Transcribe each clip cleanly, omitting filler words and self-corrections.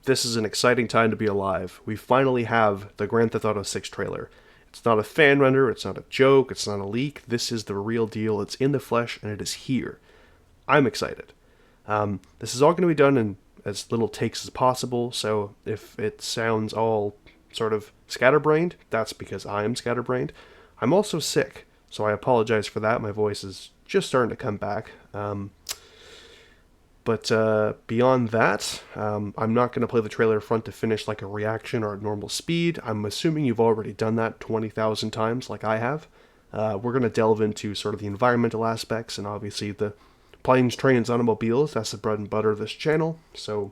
This is an exciting time to be alive. We finally have the Grand Theft Auto 6 trailer. It's not a fan render, it's not a joke, it's not a leak. This is the real deal. It's in the flesh, and it is here. I'm excited. This is all going to be done in as little takes as possible, so if it sounds all sort of scatterbrained, that's because I am scatterbrained. I'm also sick, so I apologize for that. My voice is just starting to come back. But beyond that, I'm not going to play the trailer front to finish like a reaction or at normal speed. I'm assuming you've already done that 20,000 times like I have. We're going to delve into sort of the environmental aspects and obviously the planes, trains, automobiles. That's the bread and butter of this channel. So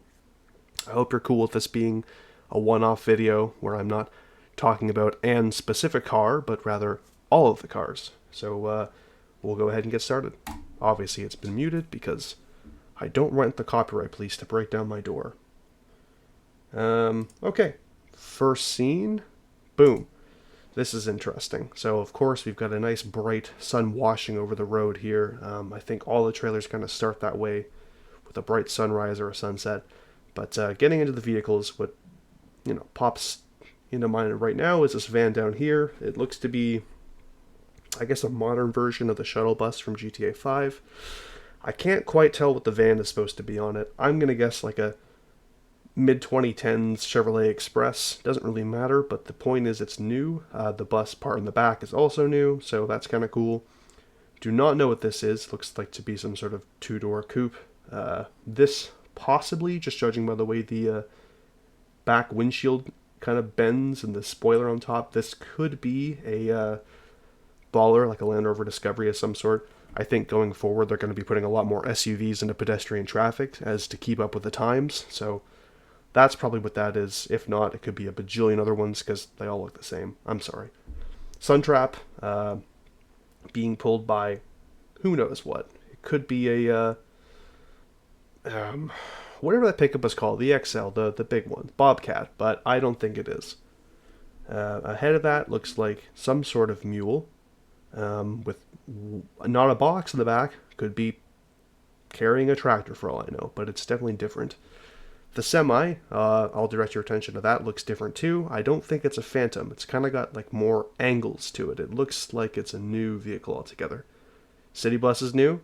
I hope you're cool with this being a one-off video where I'm not talking about an specific car, but rather all of the cars. So we'll go ahead and get started. Obviously it's been muted because I don't want the copyright police to break down my door. Okay. First scene. Boom. This is interesting. So, of course, we've got a nice bright sun washing over the road here. I think all the trailers kind of start that way with a bright sunrise or a sunset. But getting into the vehicles, what, pops into mind right now is this van down here. It looks to be, I guess, a modern version of the shuttle bus from GTA 5. I can't quite tell what the van is supposed to be on it. I'm going to guess like a mid-2010s Chevrolet Express. Doesn't really matter, but the point is it's new. The bus part in the back is also new, so that's kind of cool. Do not know what this is. Looks like to be some sort of two-door coupe. This possibly, just judging by the way the back windshield kind of bends and the spoiler on top, this could be a baller, like a Land Rover Discovery of some sort. I think going forward they're going to be putting a lot more SUVs into pedestrian traffic as to keep up with the times, so that's probably what that is. If not, it could be a bajillion other ones because they all look the same. I'm sorry. Suntrap being pulled by who knows what. It could be a whatever that pickup is called, the XL, the big one, Bobcat, but I don't think it is. Ahead of that looks like some sort of mule with not a box in the back. Could be carrying a tractor for all I know, but it's definitely different. The semi, I'll direct your attention to that, looks different too. I don't think it's a Phantom. It's kind of got like more angles to it. It looks like it's a new vehicle altogether. City bus is new.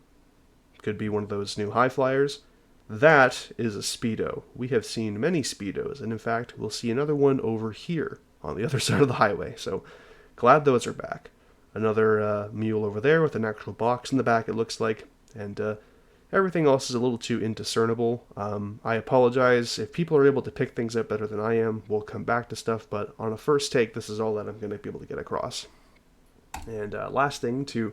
Could be one of those new high flyers. That is a Speedo. We have seen many Speedos, and in fact, we'll see another one over here on the other side of the highway. So glad those are back. Another mule over there with an actual box in the back, it looks like, and everything else is a little too indiscernible. I apologize. If people are able to pick things up better than I am, we'll come back to stuff, but on a first take, this is all that I'm going to be able to get across. And last thing to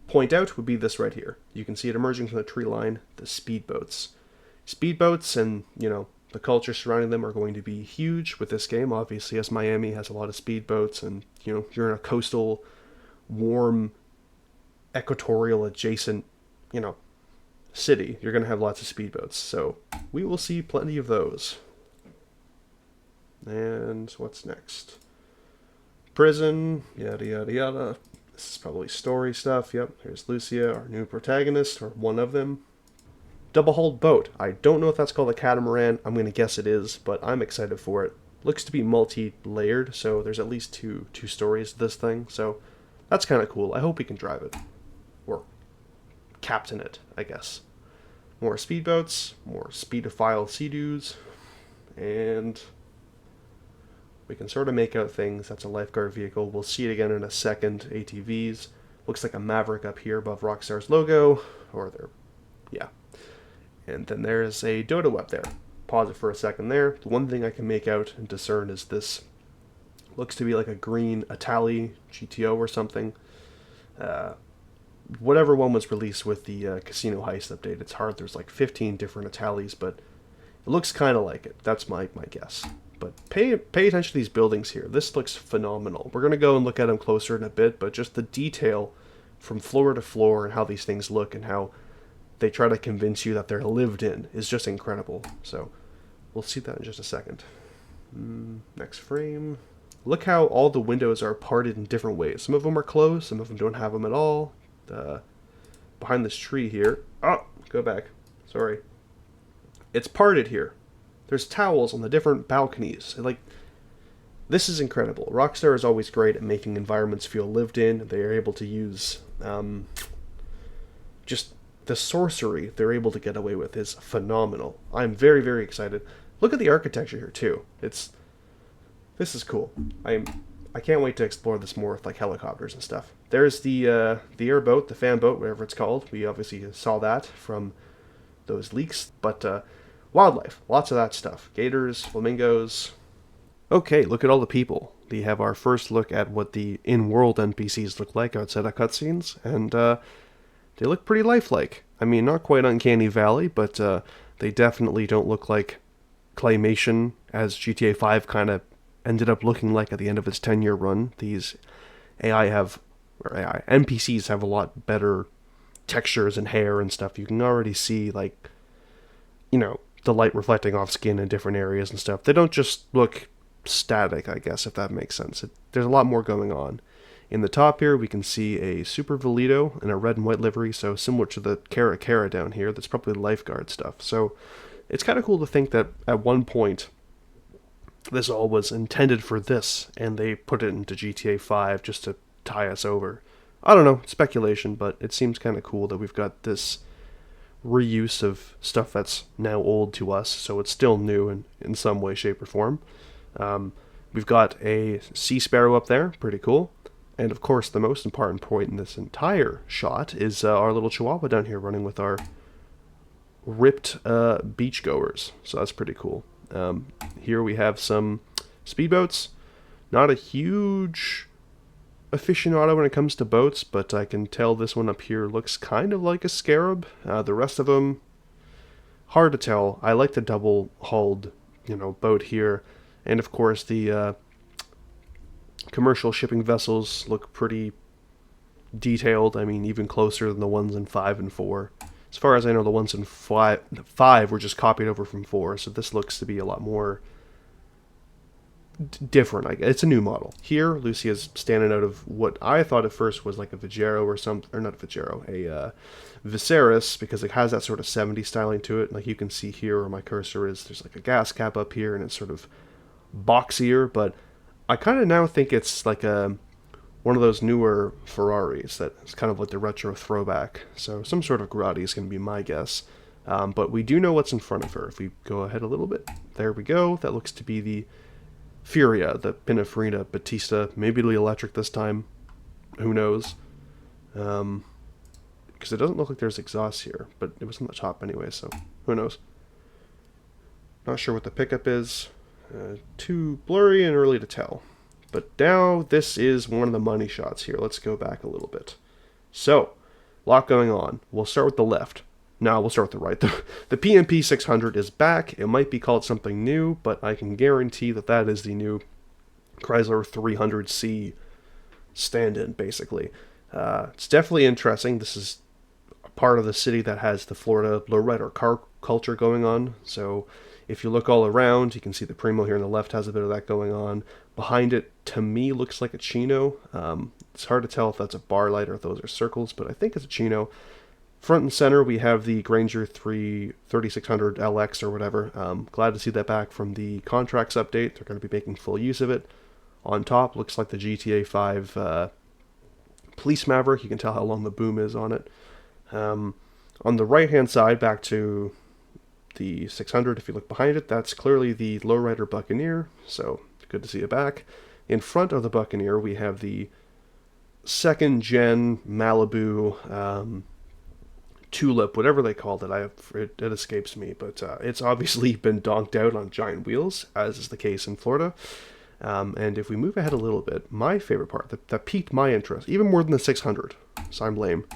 point out would be this right here. You can see it emerging from the tree line, the speedboats. Speedboats and, the culture surrounding them are going to be huge with this game, obviously, as Miami has a lot of speedboats, and, you're in a coastal, warm, equatorial adjacent, city. You're going to have lots of speedboats, so we will see plenty of those. And what's next? Prison, yada yada yada. This is probably story stuff. Yep, here's Lucia, our new protagonist, or one of them. Double-hulled boat. I don't know if that's called a catamaran. I'm going to guess it is, but I'm excited for it. Looks to be multi-layered, so there's at least two stories to this thing, so that's kind of cool. I hope we can drive it. Or captain it, I guess. More speedboats, more speedophile sea-doos, and we can sort of make out things. That's a lifeguard vehicle. We'll see it again in a second. ATVs. Looks like a Maverick up here above Rockstar's logo, or their, yeah. And then there's a dodo up there. Pause it for a second there. The one thing I can make out and discern is this looks to be like a green Itali GTO or something. Whatever one was released with the Casino Heist update. It's hard. There's like 15 different Italis, but it looks kind of like it. That's my guess. But pay attention to these buildings here. This looks phenomenal. We're going to go and look at them closer in a bit, but just the detail from floor to floor and how these things look and how they try to convince you that they're lived in is just incredible. So we'll see that in just a second. Next frame. Look how all the windows are parted in different ways. Some of them are closed, some of them don't have them at all. Behind this tree here. Oh, go back. Sorry. It's parted here. There's towels on the different balconies. Like, this is incredible. Rockstar is always great at making environments feel lived in. They are able to use just the sorcery they're able to get away with is phenomenal. I'm very, very excited. Look at the architecture here too. This is cool. I can't wait to explore this more with like helicopters and stuff. There's the airboat, the fan boat, whatever it's called. We obviously saw that from those leaks. But wildlife, lots of that stuff. Gators, flamingos. Okay, look at all the people. We have our first look at what the in-world NPCs look like outside of cutscenes, and they look pretty lifelike. I mean, not quite Uncanny Valley, but they definitely don't look like claymation, as GTA 5 kind of ended up looking like at the end of its 10-year run. These NPCs have a lot better textures and hair and stuff. You can already see, like, you know, the light reflecting off skin in different areas and stuff. They don't just look static, I guess, if that makes sense. There's a lot more going on. In the top here, we can see a Super Velito in a red and white livery, so similar to the Cara down here. That's probably lifeguard stuff. So it's kind of cool to think that at one point this all was intended for this, and they put it into GTA 5 just to tie us over. I don't know, speculation, but it seems kind of cool that we've got this reuse of stuff that's now old to us, so it's still new in some way, shape, or form. We've got a sea sparrow up there, pretty cool. And of course, the most important point in this entire shot is our little chihuahua down here running with our ripped beachgoers. So that's pretty cool. Here we have some speedboats. Not a huge aficionado when it comes to boats, but I can tell this one up here looks kind of like a scarab. The rest of them, hard to tell. I like the double-hulled, boat here. And of course, the commercial shipping vessels look pretty detailed. I mean, even closer than the ones in 5 and 4. As far as I know, the ones in 5 were just copied over from 4, so this looks to be a lot more different. It's a new model. Here, Lucia's standing out of what I thought at first was like a Vigero or something, or not a Vigero, a Viserys, because it has that sort of 70s styling to it. Like you can see here where my cursor is, there's like a gas cap up here, and it's sort of boxier, but I kind of now think it's like one of those newer Ferraris that's kind of like the retro throwback. So some sort of Grotti is going to be my guess. But we do know what's in front of her. If we go ahead a little bit, there we go. That looks to be the Furia, the Pininfarina Battista. Maybe it'll be electric this time. Who knows? Because it doesn't look like there's exhaust here, but it was on the top anyway, so who knows? Not sure what the pickup is. Too blurry and early to tell. But now this is one of the money shots here. Let's go back a little bit. So, a lot going on. We'll start with the left. No, we'll start with the right. The PMP 600 is back. It might be called something new, but I can guarantee that that is the new Chrysler 300C stand-in, basically. It's definitely interesting. This is a part of the city that has the Florida lowrider car culture going on. So if you look all around, you can see the Primo here on the left has a bit of that going on. Behind it, to me, looks like a Chino. It's hard to tell if that's a bar light or if those are circles, but I think it's a Chino. Front and center, we have the Granger 3600 LX or whatever. Glad to see that back from the contracts update. They're going to be making full use of it. On top, looks like the GTA 5 Police Maverick. You can tell how long the boom is on it. On the right-hand side, back to the 600, if you look behind it, that's clearly the Lowrider Buccaneer, so good to see it back. In front of the Buccaneer, we have the second-gen Malibu Tulip, whatever they called it. It escapes me, but it's obviously been donked out on giant wheels, as is the case in Florida. And if we move ahead a little bit, my favorite part, that piqued my interest, even more than the 600, so I'm lame.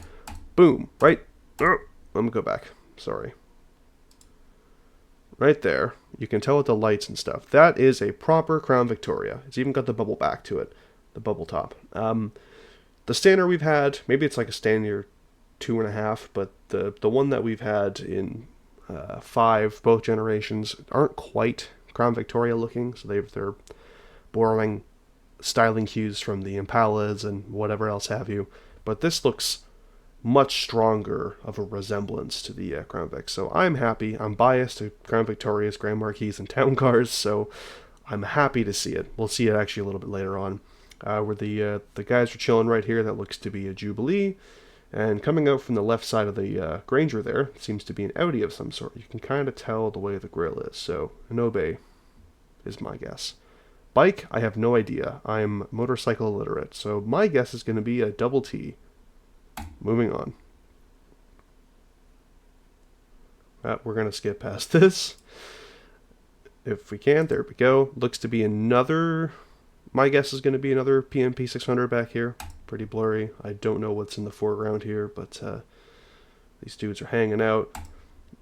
Boom, right? Let me go back. Sorry. Right there, you can tell with the lights and stuff. That is a proper Crown Victoria. It's even got the bubble back to it, the bubble top. The standard we've had, maybe it's like a standard 2.5, but the one that we've had in 5, both generations, aren't quite Crown Victoria looking, so they're borrowing styling cues from the Impalas and whatever else have you. But this looks much stronger of a resemblance to the Crown Vic. So I'm happy. I'm biased to Crown Victorias, Grand Marquis, and Town Cars, so I'm happy to see it. We'll see it actually a little bit later on. Where the guys are chilling right here, that looks to be a Jubilee. And coming out from the left side of the Granger there seems to be an Audi of some sort. You can kind of tell the way the grill is, so an Obey is my guess. Bike, I have no idea. I'm motorcycle illiterate, so my guess is going to be a double T. Moving on. We're going to skip past this. If we can, there we go. Looks to be another... My guess is going to be another PMP 600 back here. Pretty blurry. I don't know what's in the foreground here, but these dudes are hanging out.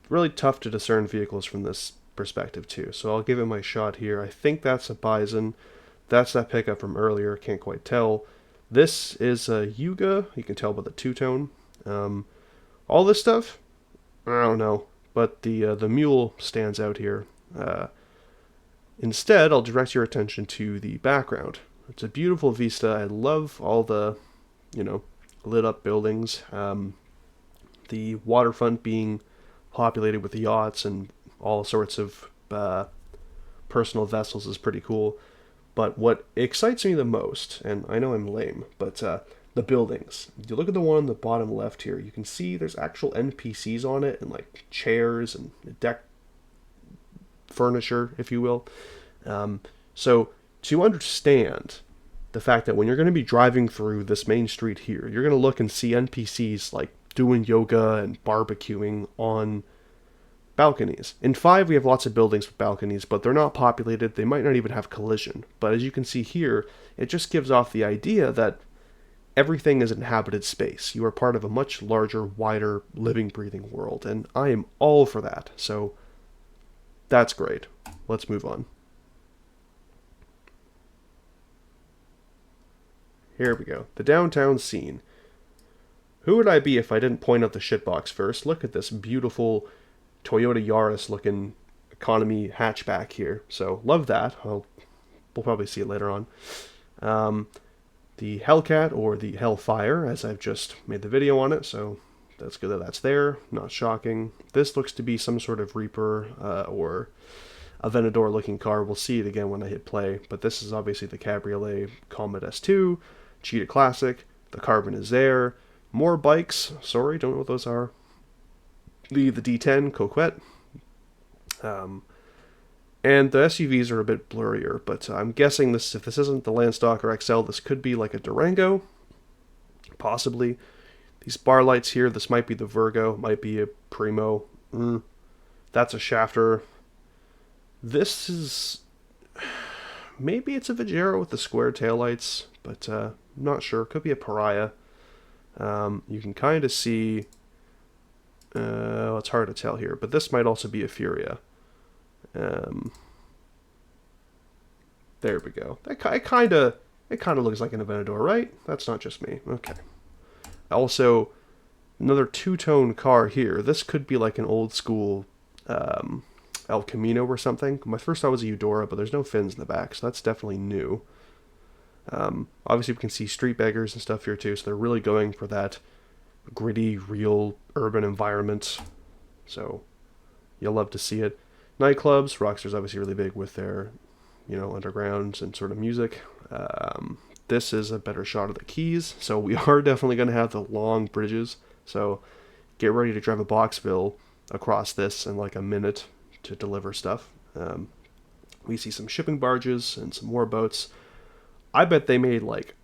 Really tough to discern vehicles from this perspective too, so I'll give it my shot here. I think that's a Bison. That's that pickup from earlier. Can't quite tell. This is a Yuga. You can tell by the two-tone. All this stuff, I don't know, but the mule stands out here. Instead, I'll direct your attention to the background. It's a beautiful vista. I love all the, lit up buildings. The waterfront being populated with yachts and all sorts of personal vessels is pretty cool. But what excites me the most, and I know I'm lame, but the buildings. You look at the one on the bottom left here, you can see there's actual NPCs on it, and like chairs and deck furniture, if you will. So to understand the fact that when you're going to be driving through this main street here, you're going to look and see NPCs like doing yoga and barbecuing on balconies. In 5, we have lots of buildings with balconies, but they're not populated. They might not even have collision. But as you can see here, it just gives off the idea that everything is inhabited space. You are part of a much larger, wider, living, breathing world, and I am all for that. So that's great. Let's move on. Here we go. The downtown scene. Who would I be if I didn't point out the shitbox first? Look at this beautiful Toyota Yaris looking economy hatchback here. So love that. We'll probably see it later on. The Hellcat, or the Hellfire, as I've just made the video on it, so that's good that that's there. Not shocking. This looks to be some sort of Reaper or a Venador looking car. We'll see it again when I hit play, but this is obviously the Cabriolet Comet S2, Cheetah Classic. The Carbon is there. More bikes. Sorry, don't know what those are. The D10 Coquette. And the SUVs are a bit blurrier, but I'm guessing this, if this isn't the Landstalker XL, this could be like a Durango. Possibly. These bar lights here, this might be the Virgo, might be a Primo. That's a Shafter. This is... Maybe it's a Vigero with the square taillights, but not sure. Could be a Pariah. You can kind of see... it's hard to tell here, but this might also be a Furia. There we go. It kind of looks like an Aventador, right? That's not just me. Okay. Also, another two-tone car here. This could be like an old school El Camino or something. My first thought was a Eudora, but there's no fins in the back, so that's definitely new. Obviously, we can see street beggars and stuff here too, so they're really going for that gritty, real urban environment. So you'll love to see it. Nightclubs, Rockstar's obviously really big with their, undergrounds and sort of music. This is a better shot of the keys, so we are definitely going to have the long bridges. So get ready to drive a Boxville across this in like a minute to deliver stuff. We see some shipping barges and some more boats. I bet they made like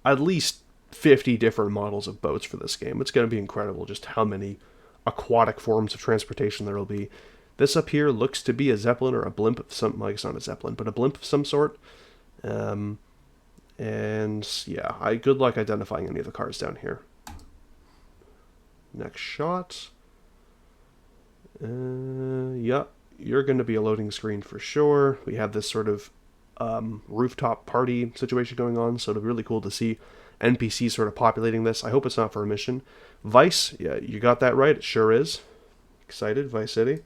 at least 50 different models of boats for this game. It's going to be incredible just how many aquatic forms of transportation there will be. This up here looks to be a Zeppelin or a blimp of some... Well, it's not a Zeppelin, but a blimp of some sort. And yeah, good luck identifying any of the cars down here. Next shot. Yeah, you're going to be a loading screen for sure. We have this sort of rooftop party situation going on, so it'll be really cool to see NPCs sort of populating this. I hope it's not for a mission. Vice, yeah, you got that right. It sure is. Excited, Vice City.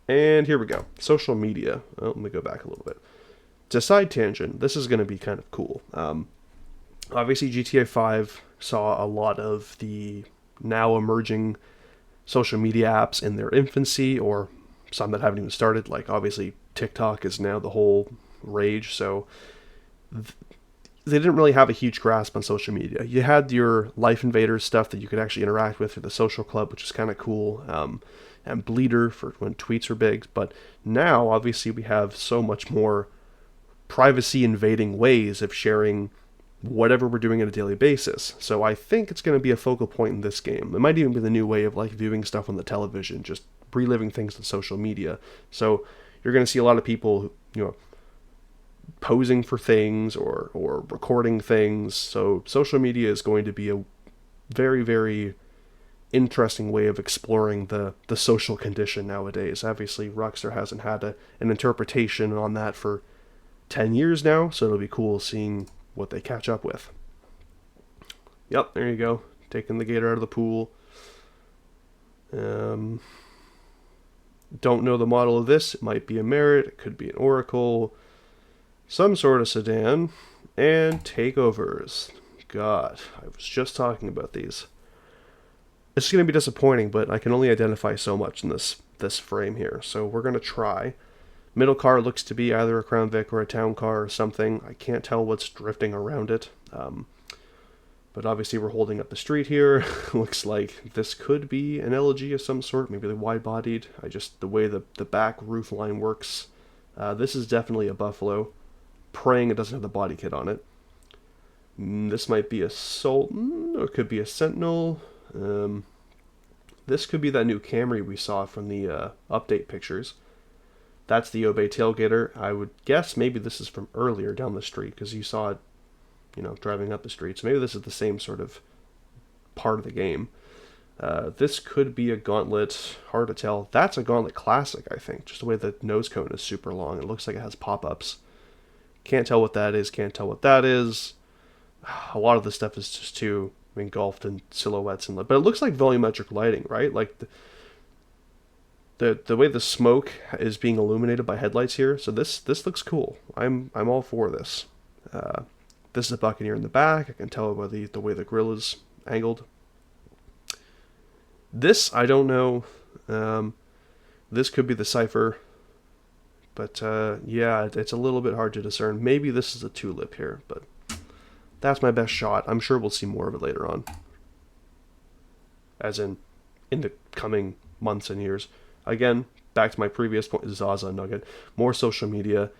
And here we go. Social media. Oh, let me go back a little bit. To side tangent, this is going to be kind of cool. Obviously, GTA 5 saw a lot of the now emerging social media apps in their infancy, or some that haven't even started. Like obviously TikTok is now the whole rage, so they didn't really have a huge grasp on social media. You had your Life Invaders stuff that you could actually interact with through the social club, which is kind of cool, and Bleeder for when tweets were big. But now, obviously, we have so much more privacy invading ways of sharing whatever we're doing on a daily basis. So I think it's going to be a focal point in this game. It might even be the new way of like viewing stuff on the television, just reliving things on social media. So you're going to see a lot of people, posing for things or recording things. So social media is going to be a very, very interesting way of exploring the social condition nowadays. Obviously, Rockstar hasn't had an interpretation on that for 10 years now, so it'll be cool seeing what they catch up with. Yep, there you go. Taking the gator out of the pool. Don't know the model of this. It might be a Merit. It could be an Oracle. Some sort of sedan. And takeovers. God, I was just talking about these. It's going to be disappointing, but I can only identify so much in this frame here. So we're going to try. Middle car looks to be either a Crown Vic or a town car or something. I can't tell what's drifting around it. But obviously we're holding up the street here. Looks like this could be an LG of some sort, maybe the wide-bodied. The way the back roof line works. This is definitely a Buffalo. Praying it doesn't have the body kit on it. This might be a Sultan, or it could be a Sentinel. This could be that new Camry we saw from the update pictures. That's the Obey tailgater. I would guess maybe this is from earlier down the street, because you saw it, driving up the street. So maybe this is the same sort of part of the game. This could be a Gauntlet. Hard to tell. That's a Gauntlet Classic, I think. Just the way the nose cone is super long. It looks like it has pop-ups. Can't tell what that is. Can't tell what that is. A lot of this stuff is just too engulfed in silhouettes and but it looks like volumetric lighting, right? Like the way the smoke is being illuminated by headlights here. So this looks cool. I'm all for this. This is a Buccaneer in the back. I can tell by the way the grill is angled. This I don't know. This could be the Cypher. But yeah, it's a little bit hard to discern. Maybe this is a Tulip here, but that's my best shot. I'm sure we'll see more of it later on. As in the coming months and years. Again, back to my previous point, Zaza Nugget. More social media.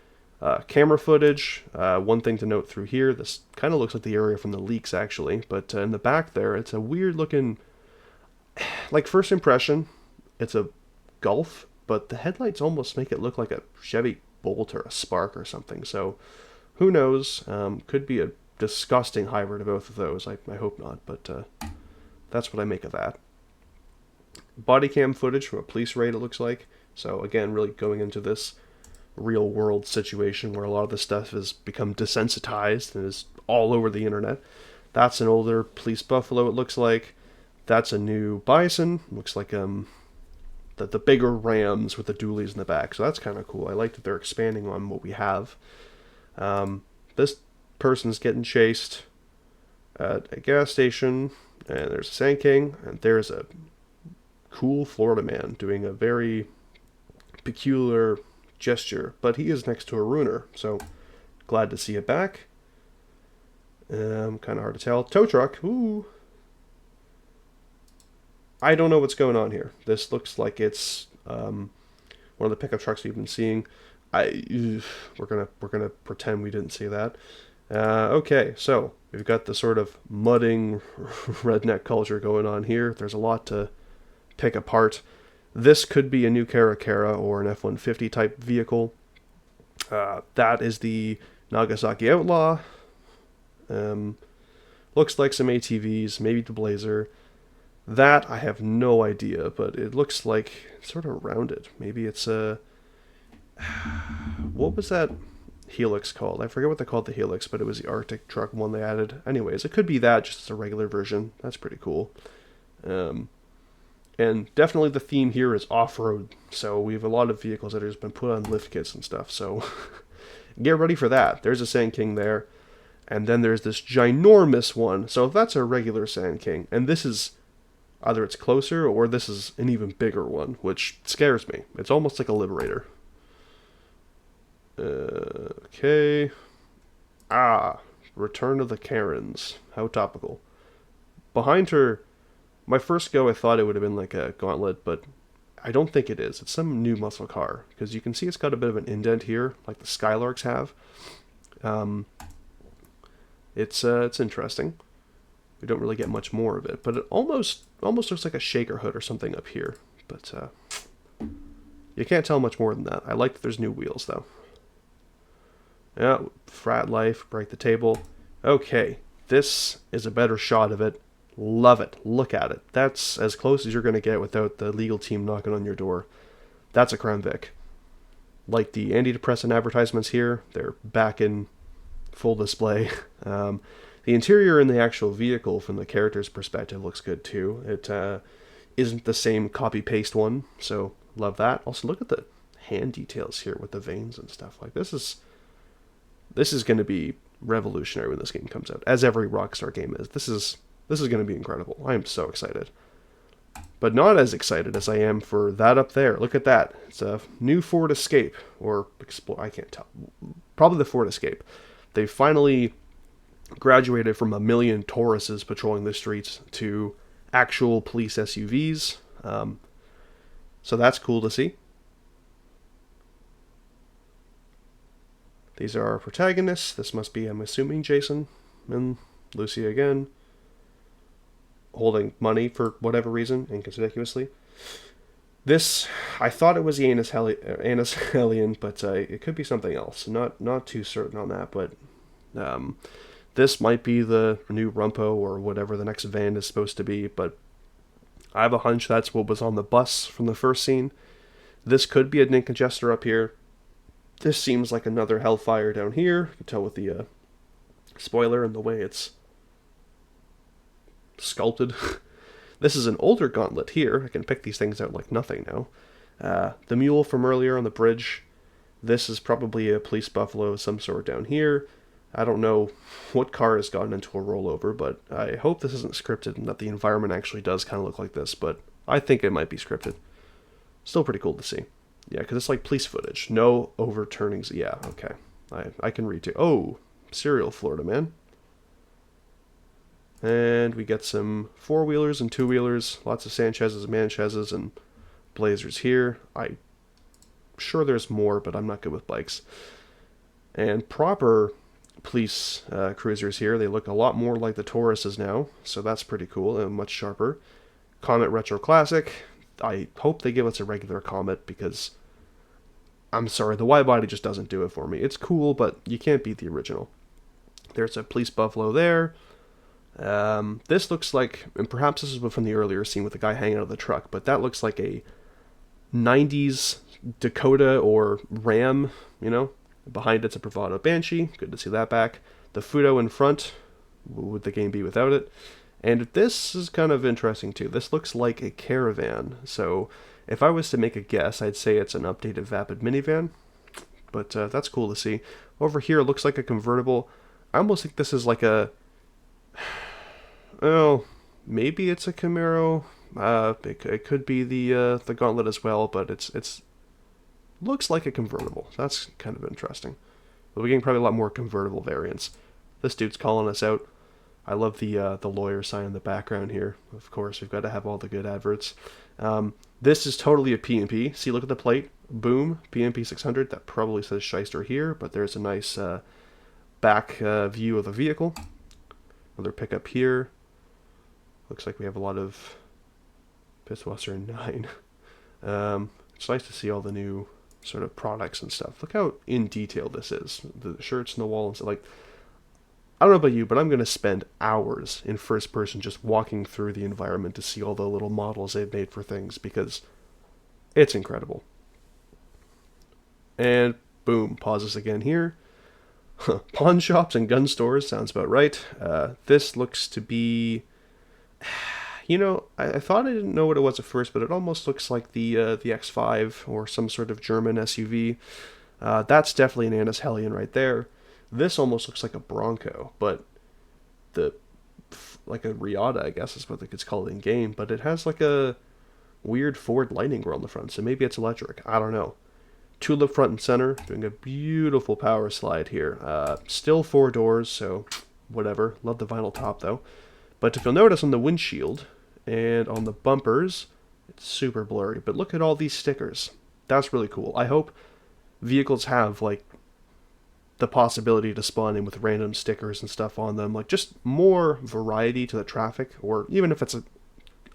Camera footage. One thing to note through here, this kind of looks like the area from the leaks, actually. But in the back there, it's a weird looking... Like, first impression, it's a Golf, but the headlights almost make it look like a Chevy Bolt or a Spark or something. So, who knows? Could be a disgusting hybrid of both of those. I hope not, but that's what I make of that. Body cam footage from a police raid, it looks like. So again, really going into this real world situation where a lot of this stuff has become desensitized and is all over the internet. That's an older police Buffalo, it looks like. That's a new Bison. Looks like the bigger Rams with the dualies in the back. So that's kind of cool. I like that they're expanding on what we have. This person's getting chased at a gas station, and there's a Sand King, and there's a cool Florida man doing a very peculiar gesture, but he is next to a Ruiner, so glad to see it back. Kind of hard to tell. Tow truck, ooh. I don't know what's going on here. This looks like it's one of the pickup trucks we've been seeing. We're gonna pretend we didn't see that. Okay, so we've got the sort of mudding redneck culture going on here. There's a lot to pick apart. This could be a new Cara or an F-150 type vehicle. That is the Nagasaki Outlaw. Looks like some ATVs, maybe the Blazer. That I have no idea, but it looks like it's sort of rounded. Maybe it's a... What was that Helix called? I forget what they called the Helix, but it was the Arctic truck one they added. Anyways, it could be that, just as a regular version. That's pretty cool. And definitely the theme here is off-road. So we have a lot of vehicles that have just been put on lift kits and stuff. So get ready for that. There's a Sand King there. And then there's this ginormous one. So that's a regular Sand King. And this is, either it's closer or this is an even bigger one, which scares me. It's almost like a Liberator. Okay. Return of the Karens. How topical. Behind her, my first go, I thought it would have been like a Gauntlet, but I don't think it is. It's some new muscle car, because you can see it's got a bit of an indent here, like the Skylarks have. It's interesting. We don't really get much more of it, but it almost looks like a shaker hood or something up here. But you can't tell much more than that. I like that there's new wheels, though. Yeah, frat life, break the table. Okay, this is a better shot of it. Love it. Look at it. That's as close as you're going to get without the legal team knocking on your door. That's a Crown Vic. Like the antidepressant advertisements here, they're back in full display. The interior in the actual vehicle from the character's perspective looks good too. It isn't the same copy-paste one, so love that. Also, look at the hand details here with the veins and stuff. Like, this is going to be revolutionary when this game comes out, as every Rockstar game is. This is going to be incredible. I am so excited. But not as excited as I am for that up there. Look at that. It's a new Ford Escape, or Explorer, I can't tell. Probably the Ford Escape. They finally graduated from a million Tauruses patrolling the streets to actual police SUVs. So that's cool to see. These are our protagonists. This must be, I'm assuming, Jason and Lucy again, holding money for whatever reason, inconspicuously. This, I thought it was the Anus Hellion, but it could be something else. Not too certain on that, but this might be the new Rumpo or whatever the next van is supposed to be, but I have a hunch that's what was on the bus from the first scene. This could be a Ninkajester up here. This seems like another Hellfire down here. You can tell with the spoiler and the way it's sculpted. This is an older Gauntlet here. I can pick these things out like nothing now. The mule from earlier on the bridge. This is probably a police buffalo of some sort down here. I don't know what car has gotten into a rollover, but I hope this isn't scripted and that the environment actually does kind of look like this, but I think it might be scripted. Still pretty cool to see. Yeah, because it's like police footage. No overturnings. Yeah, okay. I can read too. Oh, Serial Florida Man. And we get some four-wheelers and two-wheelers. Lots of Sanchez's, Manchez's, and Blazers here. I'm sure there's more, but I'm not good with bikes. And proper police cruisers here. They look a lot more like the Tauruses now, so that's pretty cool and much sharper. Comet Retro Classic. I hope they give us a regular Comet, because I'm sorry, the wide-body just doesn't do it for me. It's cool, but you can't beat the original. There's a police buffalo there. This looks like, and perhaps this is from the earlier scene with the guy hanging out of the truck, but that looks like a 90s Dakota or Ram, you know? Behind it's a Bravado Banshee. Good to see that back. The Fudo in front. What would the game be without it? And this is kind of interesting too. This looks like a Caravan. So if I was to make a guess, I'd say it's an updated Vapid minivan. But that's cool to see. Over here, it looks like a convertible. I almost think this is like a... Oh, maybe it's a Camaro. It could be the Gauntlet as well, but it's looks like a convertible. That's kind of interesting. But we're getting probably a lot more convertible variants. This dude's calling us out. I love the lawyer sign in the background here. Of course, we've got to have all the good adverts. This is totally a P&P. See, look at the plate. Boom, P&P 600. That probably says Shyster here, but there's a nice back view of the vehicle. Another pickup here. Looks like we have a lot of Pisswasser 9. It's nice to see all the new sort of products and stuff. Look how in detail this is. The shirts on the wall and stuff. Like, I don't know about you, but I'm going to spend hours in first person just walking through the environment to see all the little models they've made for things, because it's incredible. And boom, pauses again here. Pawn shops and gun stores, sounds about right. This looks to be... You know, I thought I didn't know what it was at first, but it almost looks like the X5 or some sort of German SUV. That's definitely an Anus Hellion right there. This almost looks like a Bronco, but the like a Riata, I guess is what it's called in game, but it has like a weird Ford Lightning grill on the front, so maybe it's electric. I don't know. Tulip front and center, doing a beautiful power slide here. Still 4 doors, so whatever. Love the vinyl top though. But if you'll notice on the windshield and on the bumpers, it's super blurry. But look at all these stickers. That's really cool. I hope vehicles have like the possibility to spawn in with random stickers and stuff on them, like just more variety to the traffic, or even if it's an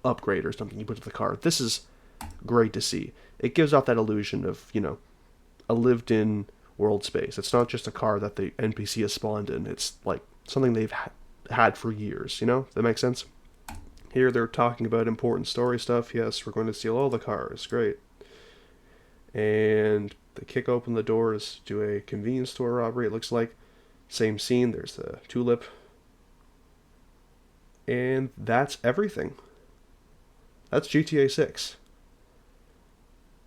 upgrade or something you put to the car. This is great to see. It gives off that illusion of, a lived-in world space. It's not just a car that the NPC has spawned in. It's like something they've had for years, Does that make sense? Here they're talking about important story stuff. Yes, we're going to steal all the cars. Great. And they kick open the doors to a convenience store robbery, it looks like. Same scene, there's the tulip. And that's everything. That's GTA 6.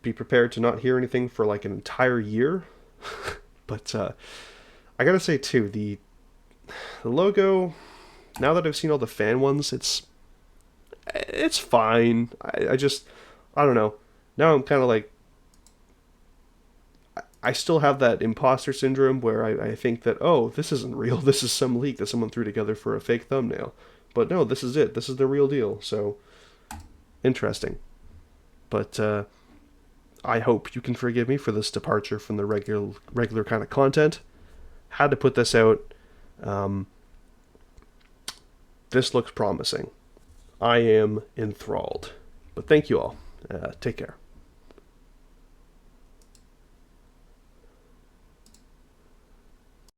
Be prepared to not hear anything for like an entire year. But I gotta say too, the logo, now that I've seen all the fan ones, it's fine. I don't know. Now I'm kind of like, I still have that imposter syndrome where I think that, oh, this isn't real. This is some leak that someone threw together for a fake thumbnail. But no, this is it. This is the real deal. So, interesting. But I hope you can forgive me for this departure from the regular kind of content. Had to put this out. This looks promising. I am enthralled. But thank you all. Take care.